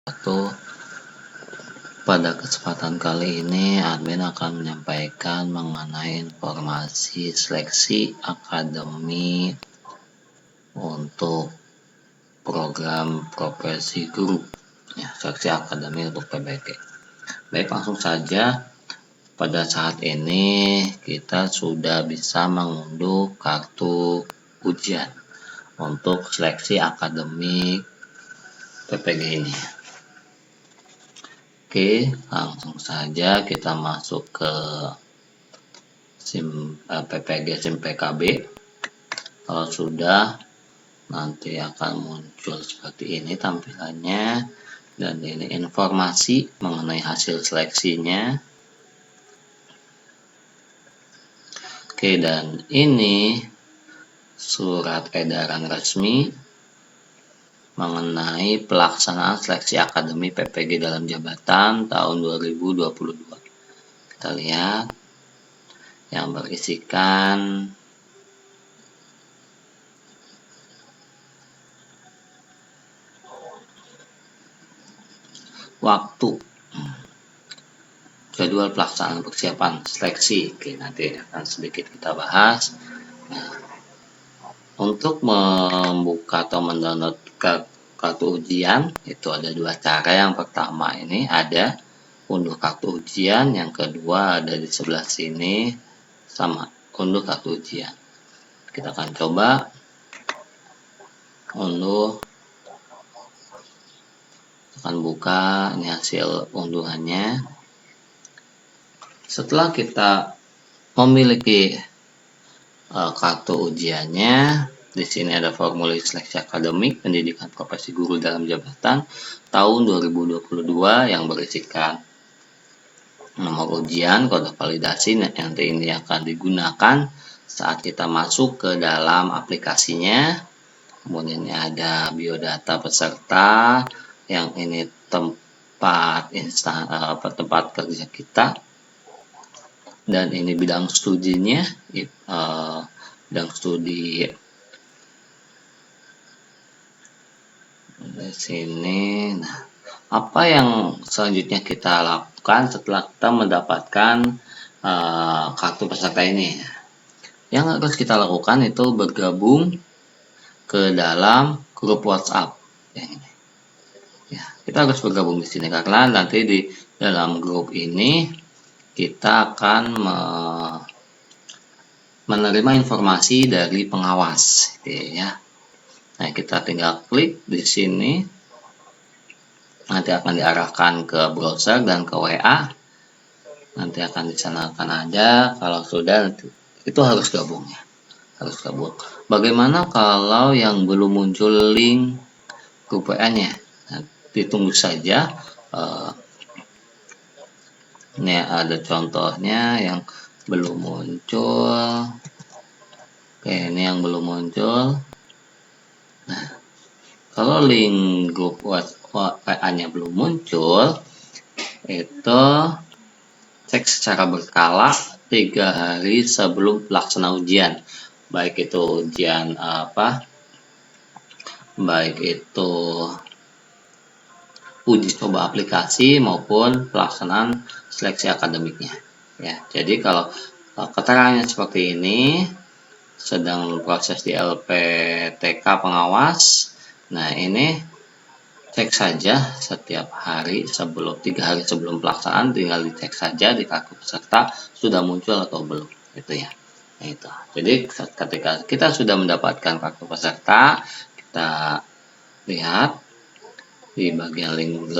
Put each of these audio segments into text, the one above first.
wabarakatuh. Pada kesempatan kali ini admin akan menyampaikan mengenai informasi seleksi akademi untuk program profesi guru, ya, seleksi akademi untuk PBG. Baik, langsung saja. Pada saat ini kita sudah bisa mengunduh kartu ujian untuk seleksi akademik PPG ini. Oke, langsung saja kita masuk ke PPG SIM PKB. Kalau sudah, nanti akan muncul seperti ini tampilannya, dan ini informasi mengenai hasil seleksinya. Oke, dan ini surat edaran resmi mengenai pelaksanaan seleksi akademi PPG dalam jabatan tahun 2022. Kita lihat yang berisikan waktu, jadwal pelaksanaan persiapan seleksi. Oke, nanti akan sedikit kita bahas. Nah, untuk membuka atau mendownload kartu ujian itu ada dua cara. Yang pertama ini ada unduh kartu ujian, yang kedua ada di sebelah sini sama unduh kartu ujian. Kita akan coba unduh, akan buka ini hasil unduhannya. Setelah kita memiliki kartu ujiannya, di sini ada formulir seleksi akademik pendidikan profesi guru dalam jabatan tahun 2022 yang berisikan nomor ujian, kode validasi, nanti ini akan digunakan saat kita masuk ke dalam aplikasinya. Kemudian ini ada biodata peserta, yang ini tempat kerja kita, dan ini bidang studinya, bidang studi di sini. Nah, apa yang selanjutnya kita lakukan setelah kita mendapatkan kartu peserta ini? Yang harus kita lakukan itu bergabung ke dalam grup WhatsApp yang ini. Ya, kita harus bergabung di sini karena nanti di dalam grup ini kita akan menerima informasi dari pengawas, ya. Nah, kita tinggal klik di sini, nanti akan diarahkan ke browser dan ke WA. Nanti akan disanakan aja. Kalau sudah, itu harus gabung, ya. Harus gabung. Bagaimana kalau yang belum muncul link grup WA-nya? Nah, ditunggu saja. Ini ada contohnya yang belum muncul. Oke, ini yang belum muncul. Nah, kalau link grup WA-nya belum muncul, itu cek secara berkala 3 hari sebelum pelaksanaan ujian. Baik itu ujian baik itu uji coba aplikasi maupun pelaksanaan seleksi akademiknya, ya. Jadi kalau keterangannya seperti ini, sedang proses di LPTK pengawas. Nah, ini cek saja setiap hari 3 hari sebelum pelaksanaan, tinggal dicek saja di kartu peserta sudah muncul atau belum, gitu ya. Nah, itu. Jadi ketika kita sudah mendapatkan kartu peserta, kita lihat di bagian link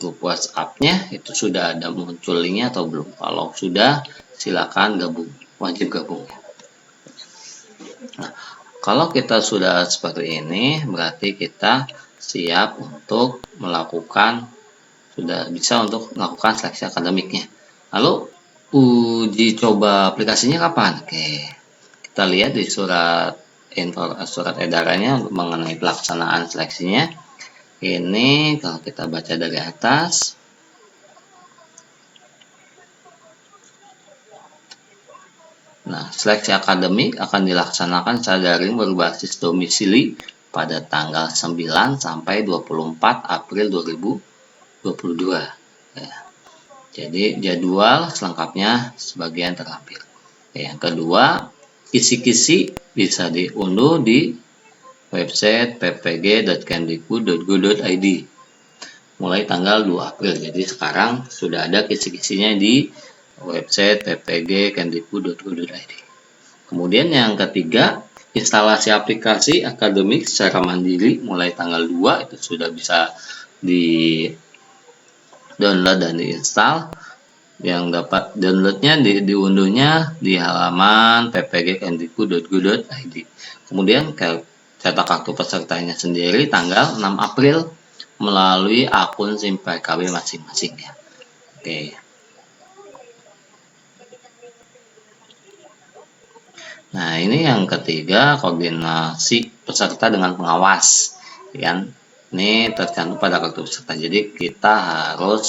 grup WhatsApp-nya itu sudah ada muncul linknya atau belum. Kalau sudah, silakan gabung, wajib gabung, ya. Nah, kalau kita sudah seperti ini, berarti kita siap untuk sudah bisa untuk melakukan seleksi akademiknya. Lalu uji coba aplikasinya kapan? Oke, kita lihat di surat edarannya mengenai pelaksanaan seleksinya. Ini kalau kita baca dari atas, nah, seleksi akademik akan dilaksanakan secara daring berbasis domisili pada tanggal 9 sampai 24 April 2022. 2022. Ya. Jadi jadwal selengkapnya sebagian terlampir. Yang kedua, kisi-kisi bisa diunduh di website ppg.kemdikbud.go.id mulai tanggal 2 April. Jadi sekarang sudah ada kisi-kisinya di website ppg.kemdikbud.go.id. Kemudian yang ketiga, instalasi aplikasi akademik secara mandiri mulai tanggal 2 itu sudah bisa di download dan diinstal. Yang dapat downloadnya diunduhnya di halaman ppg.kemdikbud.go.id. Kemudian cetak kartu pesertanya sendiri tanggal 6 April melalui akun SIM PKB masing-masing ya. Oke. Nah, ini yang ketiga, koordinasi peserta dengan pengawas. Kan? Ini tercantum pada kartu peserta. Jadi kita harus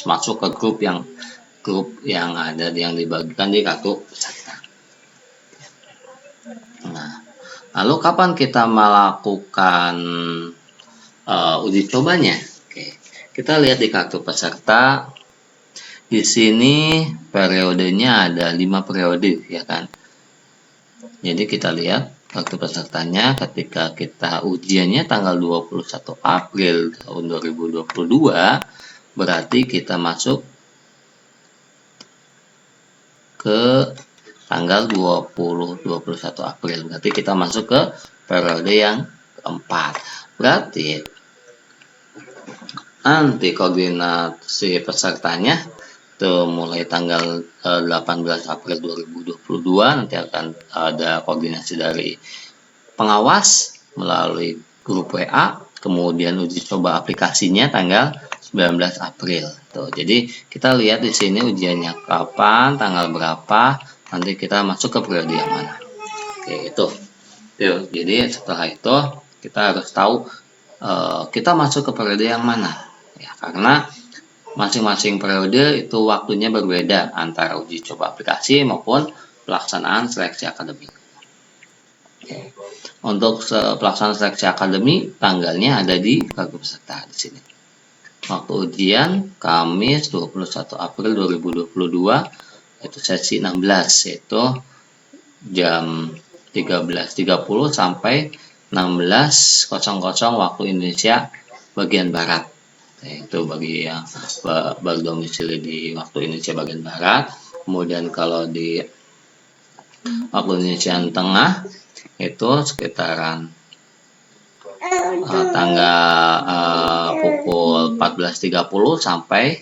masuk ke grup yang ada yang dibagikan di kartu peserta. Nah, lalu kapan kita melakukan uji cobanya? Oke, kita lihat di kartu peserta. Di sini periodenya ada 5 periode, ya kan? Jadi kita lihat kartu pesertanya ketika kita ujiannya tanggal 21 April tahun 2022, berarti kita masuk ke tanggal 21 April. Berarti kita masuk ke periode yang keempat. Berarti nanti koordinasi pesertanya tuh mulai tanggal 18 April 2022 nanti akan ada koordinasi dari pengawas melalui grup WA, kemudian uji coba aplikasinya tanggal 19 April. Tuh, jadi kita lihat di sini ujiannya kapan, tanggal berapa, nanti kita masuk ke periode yang mana. Oke, itu. Tuh, jadi setelah itu kita harus tahu kita masuk ke periode yang mana. Ya, karena masing-masing periode itu waktunya berbeda antara uji coba aplikasi maupun pelaksanaan seleksi akademik. Oke. Untuk pelaksanaan seleksi akademik tanggalnya ada di kartu peserta di sini. Waktu ujian Kamis 21 April 2022 itu sesi 16 yaitu jam 13.30 sampai 16.00 waktu Indonesia bagian barat. Itu bagi yang berdomisili di waktu Indonesia bagian barat. Kemudian kalau di waktu Indonesia tengah itu sekitaran tanggal pukul 14.30 sampai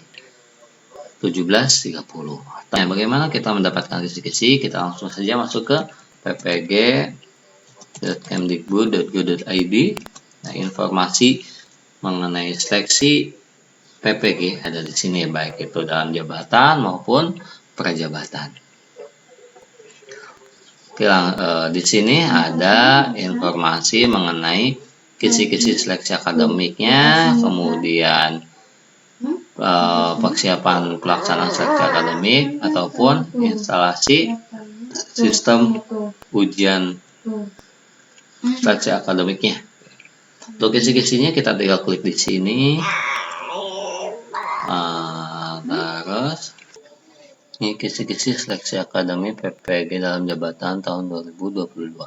17.30. Nah, bagaimana kita mendapatkan kisi-kisi? Kita langsung saja masuk ke ppg.kemdikbud.go.id. Nah, informasi mengenai seleksi PPG ada di sini, baik itu dalam jabatan maupun prajabatan. Oke, di sini ada informasi mengenai kisi-kisi seleksi akademiknya, kemudian persiapan pelaksanaan seleksi akademik ataupun instalasi sistem ujian seleksi akademiknya. Untuk kisi-kisinya kita tinggal klik di sini. Terus ini kisi-kisi seleksi akademik PPG dalam jabatan tahun 2022.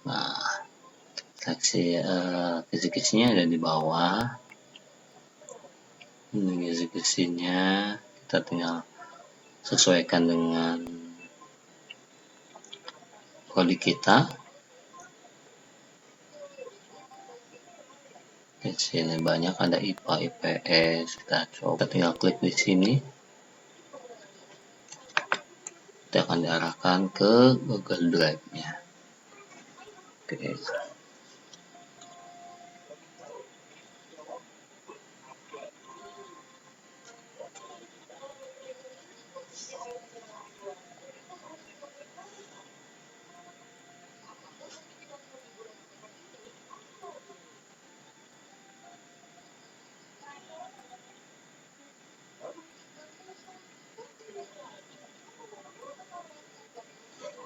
Nah, seleksi kisi-kisinya ada di bawah. Ini kisi-kisinya kita tinggal sesuaikan dengan kode kita. Di sini banyak ada IPA, IPS, kita tinggal klik di sini. Kita akan diarahkan ke Google Drive-nya. Oke.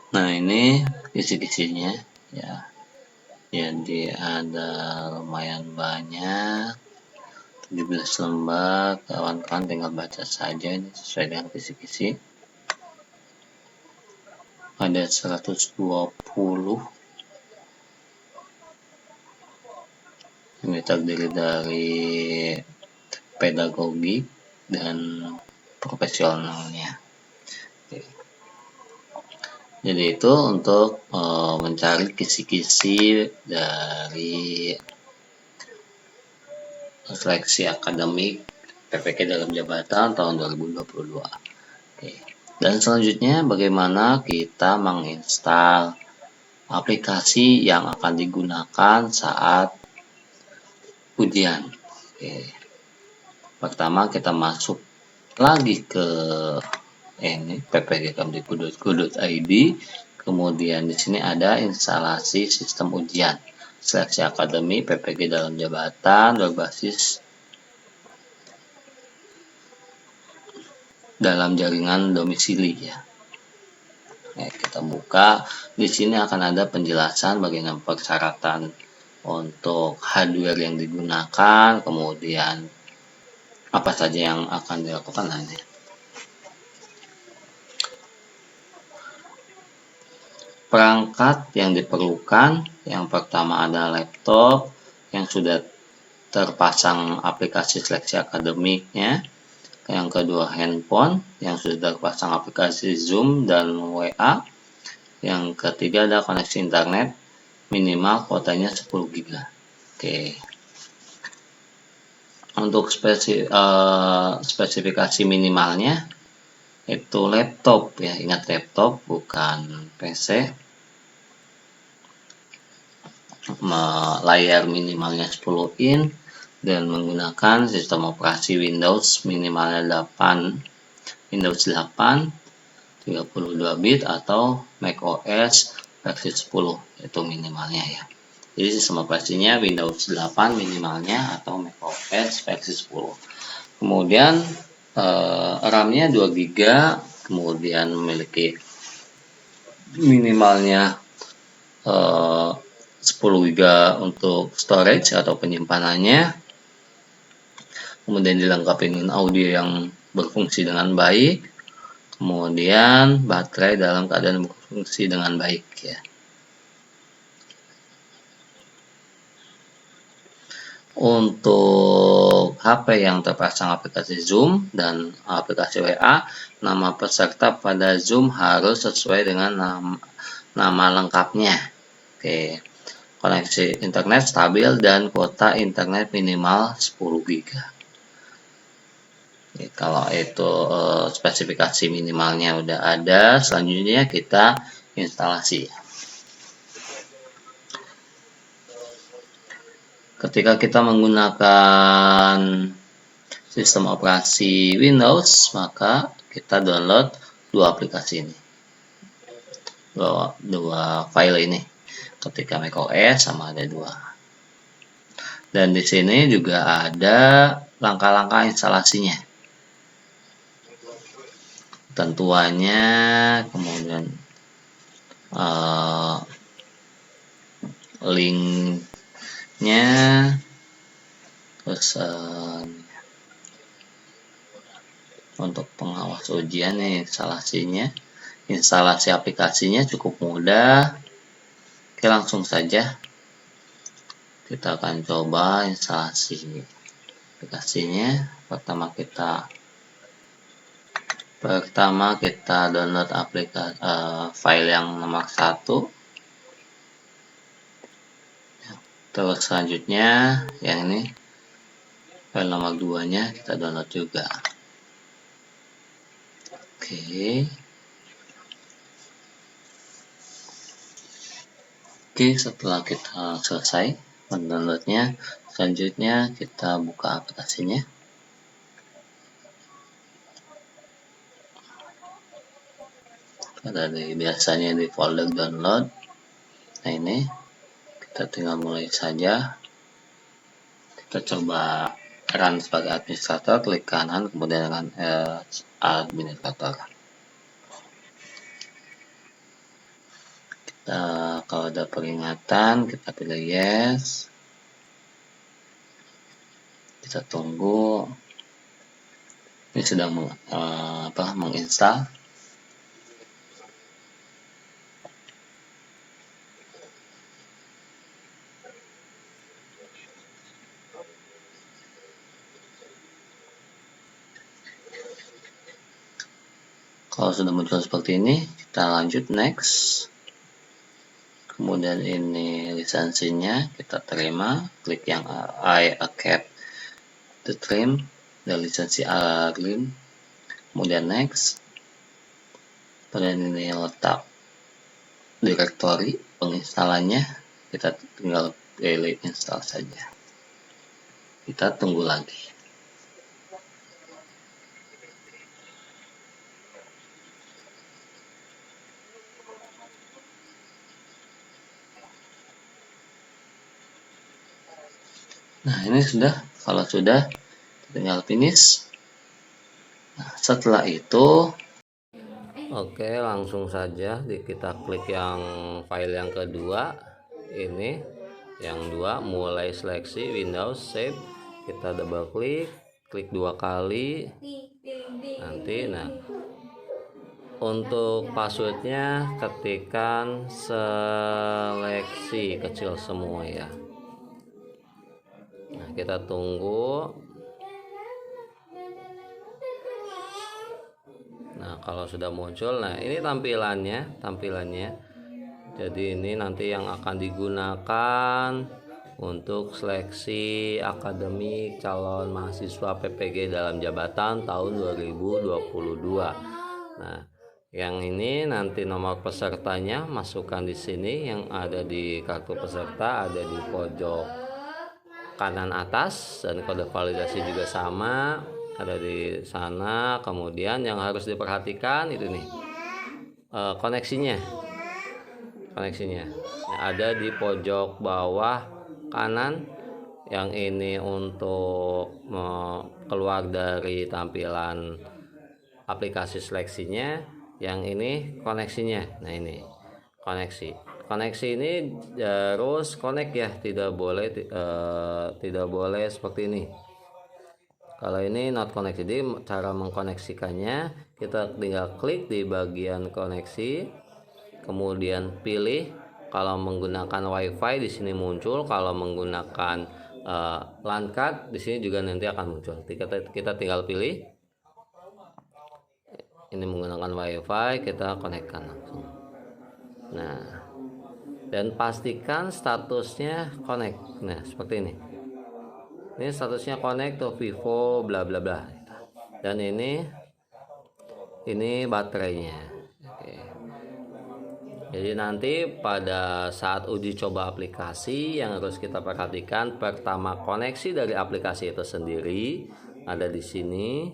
Nah, ini kisi-kisinya ya. Jadi ada lumayan banyak. 17 lembar, kawan-kawan tinggal baca saja ini sesuai dengan kisi-kisi. Ada 120. Ini terdiri dari pedagogi dan profesionalnya. Jadi itu untuk mencari kisi-kisi dari seleksi akademik PPK dalam jabatan tahun 2022. Oke. Dan selanjutnya bagaimana kita menginstal aplikasi yang akan digunakan saat ujian. Oke. Pertama kita masuk lagi ke ini ppgkemdikbud.go.id. Kemudian di sini ada instalasi sistem ujian seleksi akademik PPG dalam jabatan berbasis dalam jaringan domisili ya. Kita buka, di sini akan ada penjelasan bagaimana persyaratan untuk hardware yang digunakan, kemudian apa saja yang akan dilakukan nanti. Perangkat yang diperlukan, yang pertama ada laptop yang sudah terpasang aplikasi seleksi akademiknya. Yang kedua handphone yang sudah terpasang aplikasi Zoom dan WA. Yang ketiga ada koneksi internet minimal kuotanya 10 GB. Oke. Untuk spesifikasi minimalnya itu laptop ya, ingat laptop bukan PC. Layar minimalnya 10 in dan menggunakan sistem operasi Windows minimalnya 8, Windows 8 32 bit atau macOS versi 10 itu minimalnya ya. Jadi sistem operasinya Windows 8 minimalnya atau macOS versi 10. Kemudian RAM-nya 2 GB, kemudian memiliki minimalnya 10 GB untuk storage atau penyimpanannya. Kemudian dilengkapi dengan audio yang berfungsi dengan baik, kemudian baterai dalam keadaan berfungsi dengan baik ya. Untuk HP yang terpasang aplikasi Zoom dan aplikasi WA, nama peserta pada Zoom harus sesuai dengan nama lengkapnya. Oke. Koneksi internet stabil dan kuota internet minimal 10 GB. Kalau itu spesifikasi minimalnya udah ada, selanjutnya kita instalasi. Ketika kita menggunakan sistem operasi Windows, maka kita download dua aplikasi ini, dua file ini. Ketika macOS sama ada dua. Dan di sini juga ada langkah-langkah instalasinya. Tentuannya, kemudian linknya, terus untuk pengawas ujian nih instalasinya, instalasi aplikasinya cukup mudah. Oke, langsung saja kita akan coba instalasi aplikasinya. Pertama kita download aplikasi file yang nomor 1. Terus selanjutnya yang ini file nomor 2 nya kita download juga. Oke, setelah kita selesai mendownloadnya, selanjutnya kita buka aplikasinya. Ada biasanya di folder download. Nah ini kita tinggal mulai saja. Kita coba run sebagai administrator, klik kanan, kemudian dengan administrator. Kalau ada peringatan kita pilih yes. Di Kita tunggu. Ini sudah menginstal. Kalau sudah muncul seperti ini, kita lanjut next. Kemudian ini lisensinya kita terima, klik yang I accept the term dan lisensi Arlin. Kemudian next. Kemudian ini letak direktori penginstalannya, kita tinggal pilih install saja. Kita tunggu lagi. Nah, ini sudah. Kalau sudah, tinggal finish. Nah, setelah itu, oke, langsung saja kita klik yang file yang kedua. Ini yang dua, mulai seleksi Windows Save. Kita double klik 2 kali. Nanti, nah, untuk passwordnya ketikkan seleksi kecil semua ya. Nah, kita tunggu. Nah, kalau sudah muncul, nah ini tampilannya. Jadi ini nanti yang akan digunakan untuk seleksi akademik calon mahasiswa PPG dalam jabatan tahun 2022. Nah, yang ini nanti nomor pesertanya masukkan di sini, yang ada di kartu peserta ada di pojok kanan atas, dan kode validasi juga sama ada di sana. Kemudian yang harus diperhatikan itu nih, koneksinya ada di pojok bawah kanan. Yang ini untuk keluar dari tampilan aplikasi seleksinya, yang ini koneksinya. Nah, ini koneksi ini harus connect ya, tidak boleh seperti ini. Kalau ini not connect. Jadi cara mengkoneksikannya, kita tinggal klik di bagian koneksi, kemudian pilih. Kalau menggunakan WiFi di sini muncul, kalau menggunakan LAN card di sini juga nanti akan muncul. Kita tinggal pilih. Ini menggunakan WiFi, kita konekkan langsung. Nah, dan pastikan statusnya connect. Nah, seperti ini. Ini statusnya connect to Vivo bla bla bla. Dan ini baterainya. Oke. Jadi nanti pada saat uji coba aplikasi yang harus kita perhatikan, pertama koneksi dari aplikasi itu sendiri ada di sini.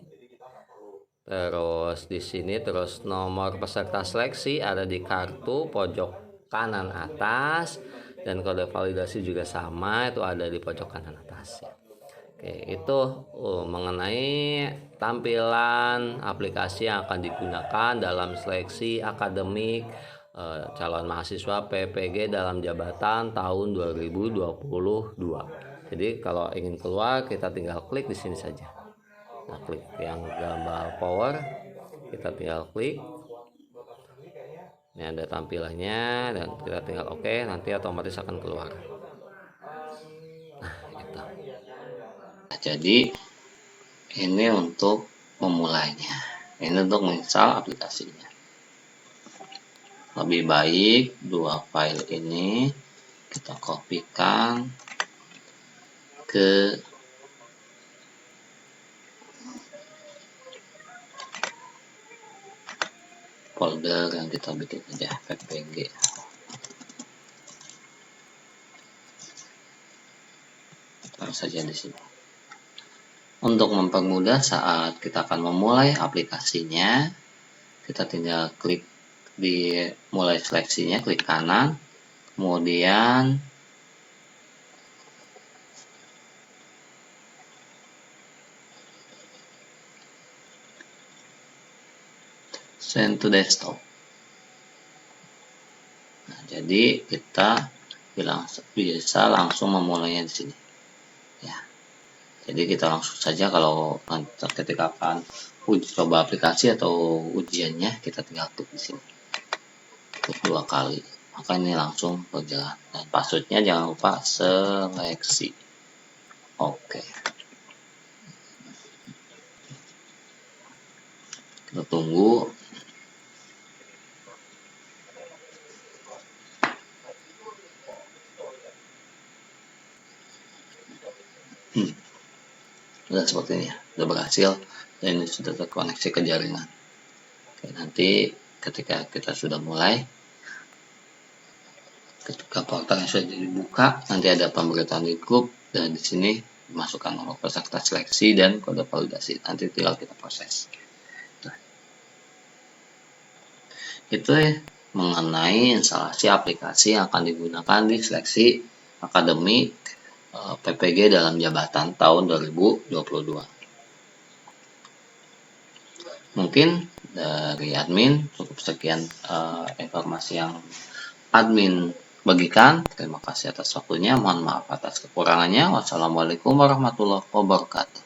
Terus di sini, terus nomor peserta seleksi ada di kartu pojok kanan atas, dan kode validasi juga sama, itu ada di pojok kanan atas ya. Oke, itu mengenai tampilan aplikasi yang akan digunakan dalam seleksi akademik calon mahasiswa PPG dalam jabatan tahun 2022. Jadi kalau ingin keluar, kita tinggal klik di sini saja. Nah, klik yang gambar power, kita tinggal klik. Ini ada tampilannya, dan kita tinggal oke, nanti otomatis akan keluar. Nah, itu. Jadi ini untuk memulainya, ini untuk menginstal aplikasinya. Lebih baik dua file ini kita kopikan ke folder yang kita bikin aja, ppg. Taruh saja di sini. Untuk mempermudah saat kita akan memulai aplikasinya, kita tinggal klik di mulai seleksinya, klik kanan, kemudian send to desktop. Nah, jadi kita bisa langsung memulainya di sini. Ya. Jadi kita langsung saja kalau ketika akan uji coba aplikasi atau ujiannya, kita tinggal klik di sini, klik 2 kali, maka ini langsung berjalan. Dan passwordnya jangan lupa seleksi. Oke, kita tunggu. Sudah seperti ini ya, sudah berhasil dan ini sudah terkoneksi ke jaringan. Oke, nanti ketika kita sudah mulai, ketika portal yang sudah dibuka, nanti ada pemberitahuan di grup dan di sini dimasukkan nomor peserta seleksi dan kode validasi. Nanti tinggal kita proses. Itu ya, mengenai instalasi aplikasi yang akan digunakan di seleksi akademik PPG dalam jabatan tahun 2022. Mungkin dari admin cukup sekian informasi yang admin bagikan. Terima kasih atas waktunya. Mohon maaf atas kekurangannya. Wassalamualaikum warahmatullahi wabarakatuh.